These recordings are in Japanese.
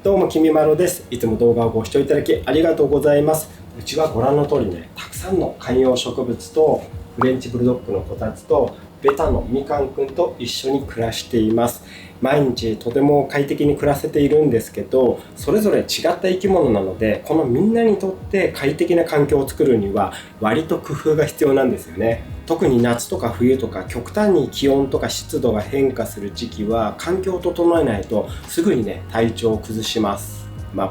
どうもきみまろです。いつも動画をご視聴いただきありがとうございます。うちはご覧の通りね、たくさんの観葉植物とフレンチブルドッグのこたつとベタのみかんくんと一緒に暮らしています。毎日とても快適に暮らせているんですけど、それぞれ違った生き物なので、このみんなにとって快適な環境を作るには割と工夫が必要なんですよね。特に夏とか冬とか極端に気温とか湿度が変化する時期は環境を整えないとすぐにね、体調を崩します。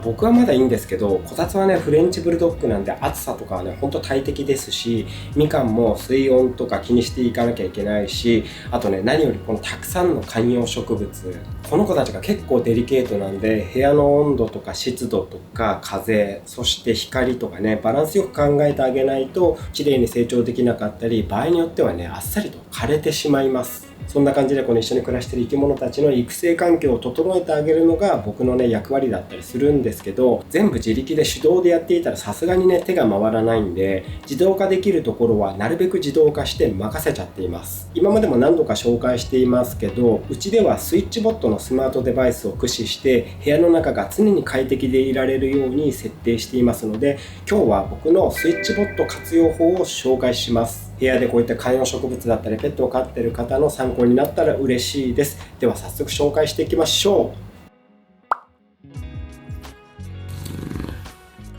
僕はまだいいんですけど、こたつはねフレンチブルドッグなんで暑さとかはねほんと大敵ですし、みかんも水温とか気にしていかなきゃいけないし、あとね何よりこのたくさんの観葉植物、この子たちが結構デリケートなんで、部屋の温度とか湿度とか風、そして光とかねバランスよく考えてあげないと綺麗に成長できなかったり、場合によってはねあっさりと枯れてしまいます。そんな感じでこの一緒に暮らしている生き物たちの育成環境を整えてあげるのが僕のね役割だったりするんですけど、全部自力で手動でやっていたらさすがにね手が回らないんで、自動化できるところはなるべく自動化して任せちゃっています。今までも何度か紹介していますけど、うちではスイッチボットのスマートデバイスを駆使して部屋の中が常に快適でいられるように設定していますので、今日は僕のスイッチボット活用法を紹介します。部屋でこういった観葉植物だったりペットを飼っている方の参考になったら嬉しいです。では早速紹介していきましょう。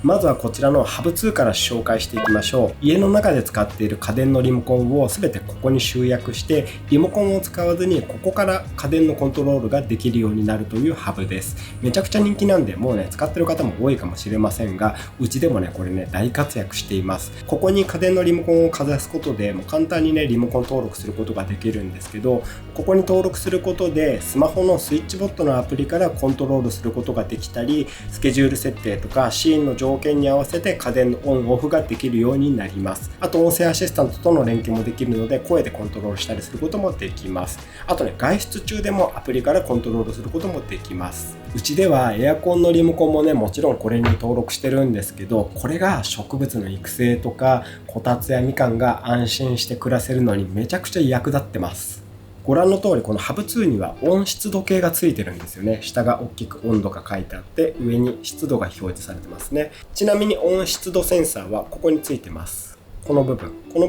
まずはこちらのハブ2から紹介していきましょう。家の中で使っている家電のリモコンを全てここに集約して、リモコンを使わずにここから家電のコントロールができるようになるというハブです。めちゃくちゃ人気なんで、もうね使ってる方も多いかもしれませんが、うちでもねこれね大活躍しています。ここに家電のリモコンをかざすことでもう簡単にねリモコン登録することができるんですけど、ここに登録することでスマホのスイッチボットのアプリからコントロールすることができたり、スケジュール設定とかシーンの条件に合わせて家電のオンオフができるようになります。あと音声アシスタントとの連携もできるので、声でコントロールしたりすることもできます。あとね外出中でもアプリからコントロールすることもできます。うちではエアコンのリモコンもねもちろんこれに登録してるんですけど、これが植物の育成とかこたつやみかんが安心して暮らせるのにめちゃくちゃ役立ってます。ご覧の通りこのハブ2には温湿度計がついてるんですよね。下が大きく温度が書いてあって、上に湿度が表示されてますね。ちなみに温湿度センサーはここについてます。この部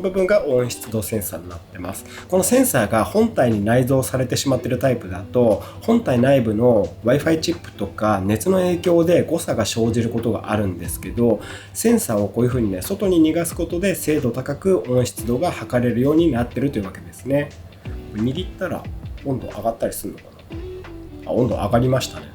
分が温湿度センサーになってます。このセンサーが本体に内蔵されてしまっているタイプだと、本体内部の Wi-Fi チップとか熱の影響で誤差が生じることがあるんですけど、センサーをこういう風にね外に逃がすことで精度高く温湿度が測れるようになってるというわけですね。握ったら温度上がったりするのかな。温度上がりましたね。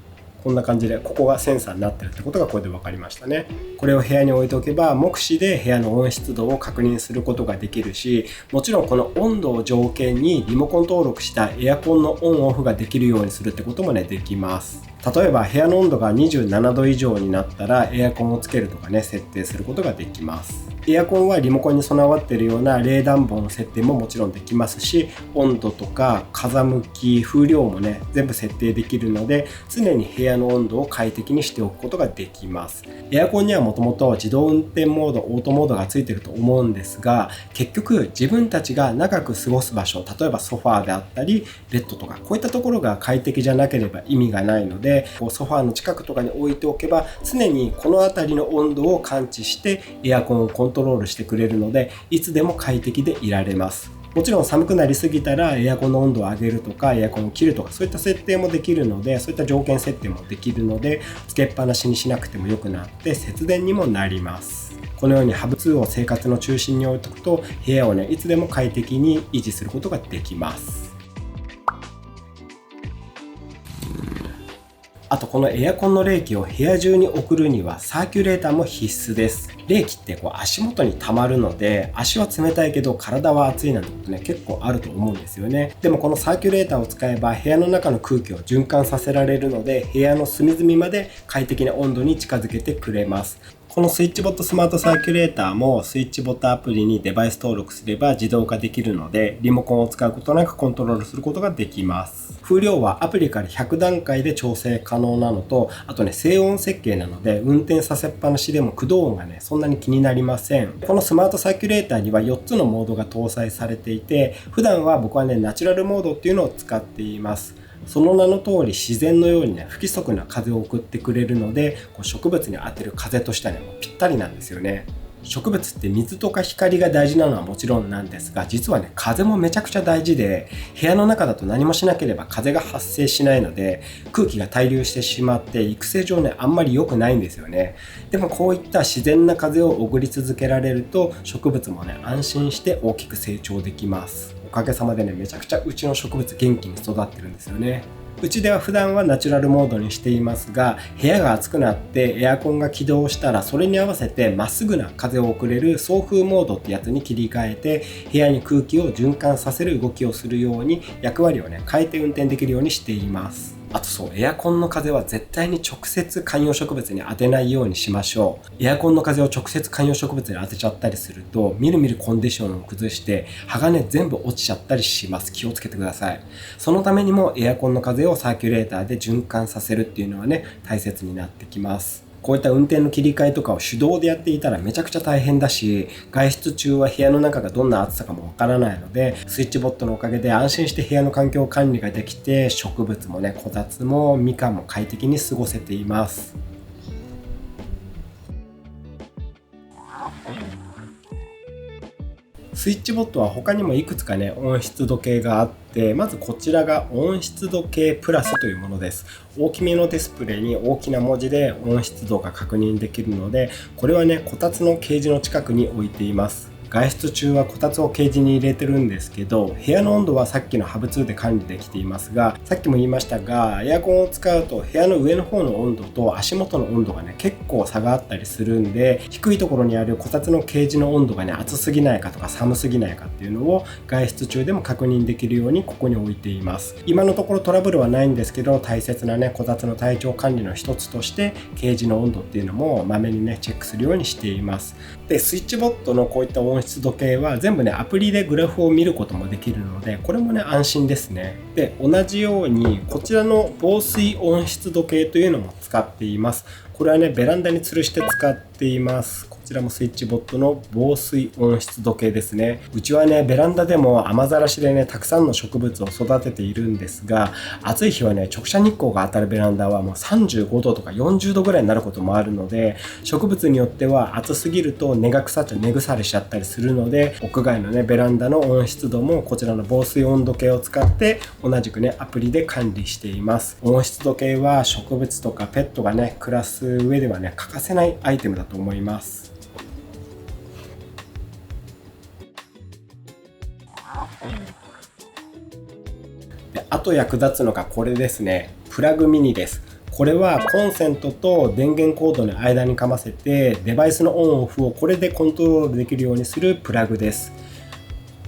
こんな感じでここがセンサーになってるってことがこれで分かりましたね。これを部屋に置いておけば目視で部屋の温湿度を確認することができるし、もちろんこの温度を条件にリモコン登録したエアコンのオンオフができるようにするってこともねできます。例えば部屋の温度が27度以上になったらエアコンをつけるとかね設定することができます。エアコンはリモコンに備わっているような冷暖房の設定ももちろんできますし、温度とか風向き、風量もね全部設定できるので、常に部屋の温度を快適にしておくことができます。エアコンにはもともと自動運転モード、オートモードがついていると思うんですが、結局自分たちが長く過ごす場所、例えばソファーであったりベッドとか、こういったところが快適じゃなければ意味がないので、ソファーの近くとかに置いておけば常にこの辺りの温度を感知してエアコンをコントロールしてくれるので、いつでも快適でいられます。もちろん寒くなりすぎたらエアコンの温度を上げるとかエアコンを切るとか、そういった設定もできるので、そういった条件設定もできるので、つけっぱなしにしなくてもよくなって節電にもなります。このようにハブ2を生活の中心に置いておくと、部屋をねいつでも快適に維持することができます。あとこのエアコンの冷気を部屋中に送るにはサーキュレーターも必須です。冷気って足元に溜まるので、足は冷たいけど体は熱いなんてことね結構あると思うんですよね。でもこのサーキュレーターを使えば部屋の中の空気を循環させられるので、部屋の隅々まで快適な温度に近づけてくれます。このスイッチボットスマートサーキュレーターもスイッチボットアプリにデバイス登録すれば自動化できるので、リモコンを使うことなくコントロールすることができます。風量はアプリから100段階で調整可能なのと、あとね静音設計なので運転させっぱなしでも駆動音がねそんなに気になりません。このスマートサーキュレーターには4つのモードが搭載されていて、普段は僕はねナチュラルモードっていうのを使っています。その名の通り自然のようにね不規則な風を送ってくれるので、植物に当てる風としてはねもうぴったりなんですよね。植物って水とか光が大事なのはもちろんなんですが、実はね風もめちゃくちゃ大事で、部屋の中だと何もしなければ風が発生しないので、空気が滞留してしまって育成上ねあんまり良くないんですよね。でもこういった自然な風を送り続けられると、植物もね安心して大きく成長できます。おかげさまでねめちゃくちゃうちの植物元気に育ってるんですよね。うちでは普段はナチュラルモードにしていますが、部屋が暑くなってエアコンが起動したら、それに合わせてまっすぐな風を送れる送風モードってやつに切り替えて、部屋に空気を循環させる動きをするように役割をね変えて運転できるようにしています。あとそう、エアコンの風は絶対に直接観葉植物に当てないようにしましょう。エアコンの風を直接観葉植物に当てちゃったりすると、みるみるコンディションを崩して葉がね全部落ちちゃったりします。気をつけてください。そのためにもエアコンの風をサーキュレーターで循環させるっていうのはね大切になってきます。こういった運転の切り替えとかを手動でやっていたらめちゃくちゃ大変だし、外出中は部屋の中がどんな暑さかもわからないので、スイッチボットのおかげで安心して部屋の環境管理ができて、植物もねこたつもみかんも快適に過ごせています。スイッチボットは他にもいくつかね温湿度計があって、まずこちらが温湿度計プラスというものです。大きめのディスプレイに大きな文字で温湿度が確認できるので、これはねこたつのケージの近くに置いています。外出中はこたつをケージに入れてるんですけど、部屋の温度はさっきのハブ2で管理できていますが、さっきも言いましたが、エアコンを使うと部屋の上の方の温度と足元の温度がね結構差があったりするんで、低いところにあるこたつのケージの温度がね暑すぎないかとか寒すぎないかっていうのを外出中でも確認できるようにここに置いています。今のところトラブルはないんですけど、大切なねこたつの体調管理の一つとしてケージの温度っていうのもまめにねチェックするようにしています。でスイッチボットのこういった温湿度計は全部ねアプリでグラフを見ることもできるので、これもね安心ですね。で同じようにこちらの防水温湿度計というのも使っています。これはねベランダに吊るして使っています。こちらもスイッチボットの防水温湿度計ですね。うちはねベランダでも雨ざらしでねたくさんの植物を育てているんですが、暑い日はね直射日光が当たるベランダはもう35度とか40度ぐらいになることもあるので、植物によっては暑すぎると根が腐っちゃ根腐れしちゃったりするので、屋外のねベランダの温湿度もこちらの防水温度計を使って同じくねアプリで管理しています。温湿度計は植物とかペットがね暮らす上ではね欠かせないアイテムだと思います。であと役立つのがこれですね。プラグミニです。これはコンセントと電源コードの間にかませて、デバイスのオンオフをこれでコントロールできるようにするプラグです。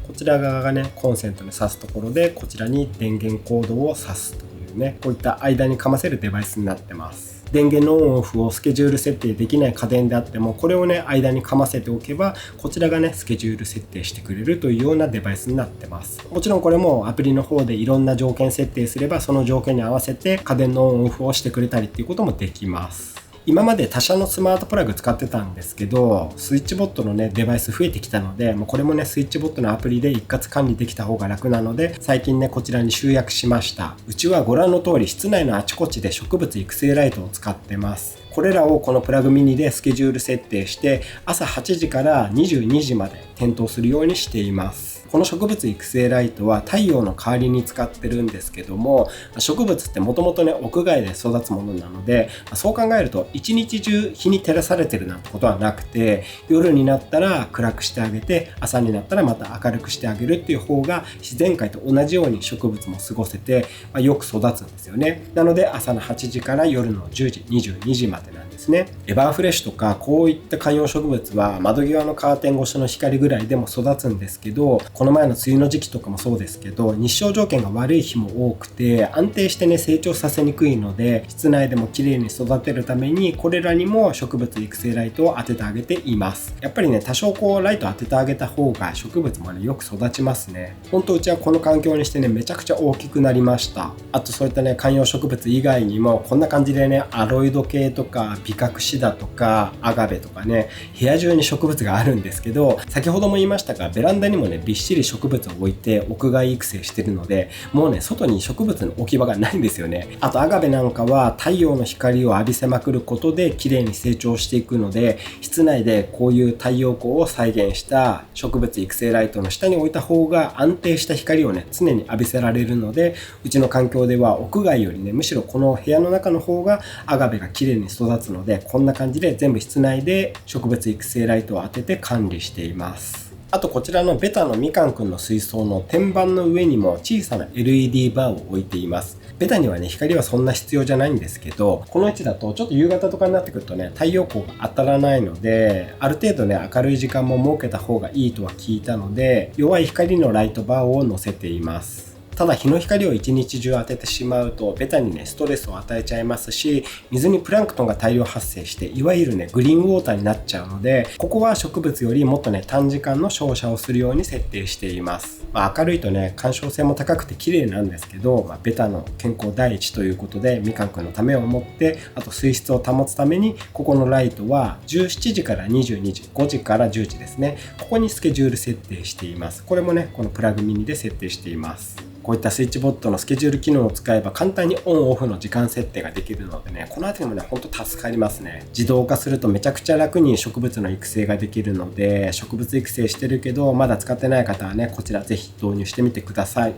こちら側がねコンセントに挿すところで、こちらに電源コードを挿すというね、こういった間にかませるデバイスになってます。電源のオンオフをスケジュール設定できない家電であっても、これをね間にかませておけば、こちらがねスケジュール設定してくれるというようなデバイスになってます。もちろんこれもアプリの方でいろんな条件設定すれば、その条件に合わせて家電のオンオフをしてくれたりっていうこともできます。今まで他社のスマートプラグ使ってたんですけど、スイッチボットのねデバイス増えてきたので、もうこれもねスイッチボットのアプリで一括管理できた方が楽なので、最近ねこちらに集約しました。うちはご覧の通り室内のあちこちで植物育成ライトを使ってます。これらをこのプラグミニでスケジュール設定して、朝8時から22時まで点灯するようにしています。この植物育成ライトは太陽の代わりに使ってるんですけども、植物ってもともとね屋外で育つものなので、そう考えると一日中日に照らされてるなんてことはなくて、夜になったら暗くしてあげて、朝になったらまた明るくしてあげるっていう方が自然界と同じように植物も過ごせて、よく育つんですよね。なので朝の8時から夜の10時22時までなんですね。エバーフレッシュとかこういった観葉植物は窓際のカーテン越しの光ぐらいでも育つんですけど、この前の梅雨の時期とかもそうですけど、日照条件が悪い日も多くて安定してね成長させにくいので、室内でも綺麗に育てるためにこれらにも植物育成ライトを当ててあげています。やっぱりね多少こうライト当ててあげた方が植物もねよく育ちますね。ほんとうちはこの環境にしてねめちゃくちゃ大きくなりました。あとそういったね観葉植物以外にもこんな感じでねアロイド系とかピカクシダとかアガベとかね、部屋中に植物があるんですけど、先ほども言いましたがベランダにもねびっしり植物を置いて屋外育成してるので、もうね外に植物の置き場がないんですよね。あとアガベなんかは太陽の光を浴びせまくることで綺麗に成長していくので、室内でこういう太陽光を再現した植物育成ライトの下に置いた方が安定した光をね常に浴びせられるので、うちの環境では屋外よりねむしろこの部屋の中の方がアガベが綺麗に育つので、こんな感じで全部室内で植物育成ライトを当てて管理しています。あとこちらのベタのみかんくんの水槽の天板の上にも小さな LED バーを置いています。ベタにはね光はそんな必要じゃないんですけど、この位置だとちょっと夕方とかになってくるとね太陽光が当たらないので、ある程度ね明るい時間も設けた方がいいとは聞いたので、弱い光のライトバーを載せています。ただ日の光を一日中当ててしまうとベタにねストレスを与えちゃいますし、水にプランクトンが大量発生していわゆるねグリーンウォーターになっちゃうので、ここは植物よりもっとね短時間の照射をするように設定しています。明るいとね干渉性も高くて綺麗なんですけど、ベタの健康第一ということでみかんくんのためを思って、あと水質を保つためにここのライトは17時から22時、5時から10時ですね、ここにスケジュール設定しています。これもねこのプラグミニで設定しています。こういったスイッチボットのスケジュール機能を使えば簡単にオンオフの時間設定ができるのでね、このあたりもねほんと助かりますね。自動化するとめちゃくちゃ楽に植物の育成ができるので、植物育成してるけどまだ使ってない方はねこちらぜひ導入してみてください。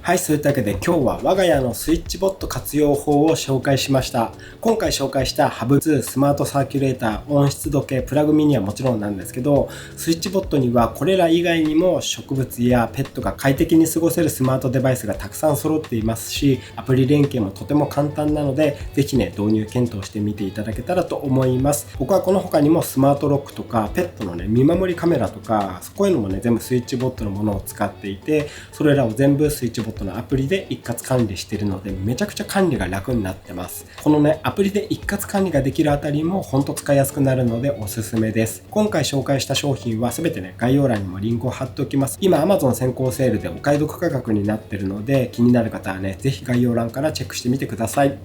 はい、そういったわけで今日は我が家のスイッチボット活用法を紹介しました。今回紹介したハブ2スマートサーキュレーター温湿度計プラグミニはもちろんなんですけど、スイッチボットにはこれら以外にも植物やペットが快適に過ごせるスマートデバイスがたくさん揃っていますし、アプリ連携もとても簡単なので、ぜひね導入検討してみていただけたらと思います。僕はこの他にもスマートロックとかペットのね見守りカメラとか、こういうのもね全部スイッチボットのものを使っていて、それらを全部スイッチボットのアプリで一括管理しているので、めちゃくちゃ管理が楽になってます。このねアプリで一括管理ができるあたりもほんと使いやすくなるのでおすすめです。今回紹介した商品は全てね概要欄にもリンクを貼っておきます。今 Amazon 先行セールでお買い得価格になっているので、気になる方はねぜひ概要欄からチェックしてみてください。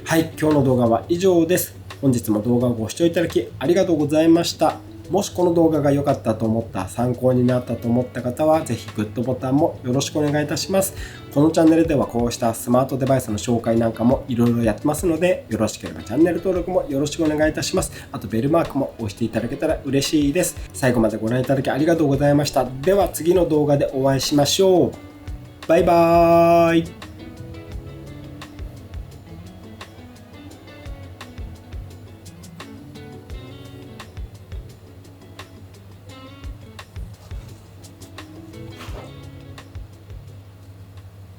はい、今日の動画は以上です。本日も動画をご視聴いただきありがとうございました。もしこの動画が良かったと思った、参考になったと思った方はぜひグッドボタンもよろしくお願いいたします。このチャンネルではこうしたスマートデバイスの紹介なんかもいろいろやってますので、よろしければチャンネル登録もよろしくお願いいたします。あとベルマークも押していただけたら嬉しいです。最後までご覧いただきありがとうございました。では次の動画でお会いしましょう。バイバーイ。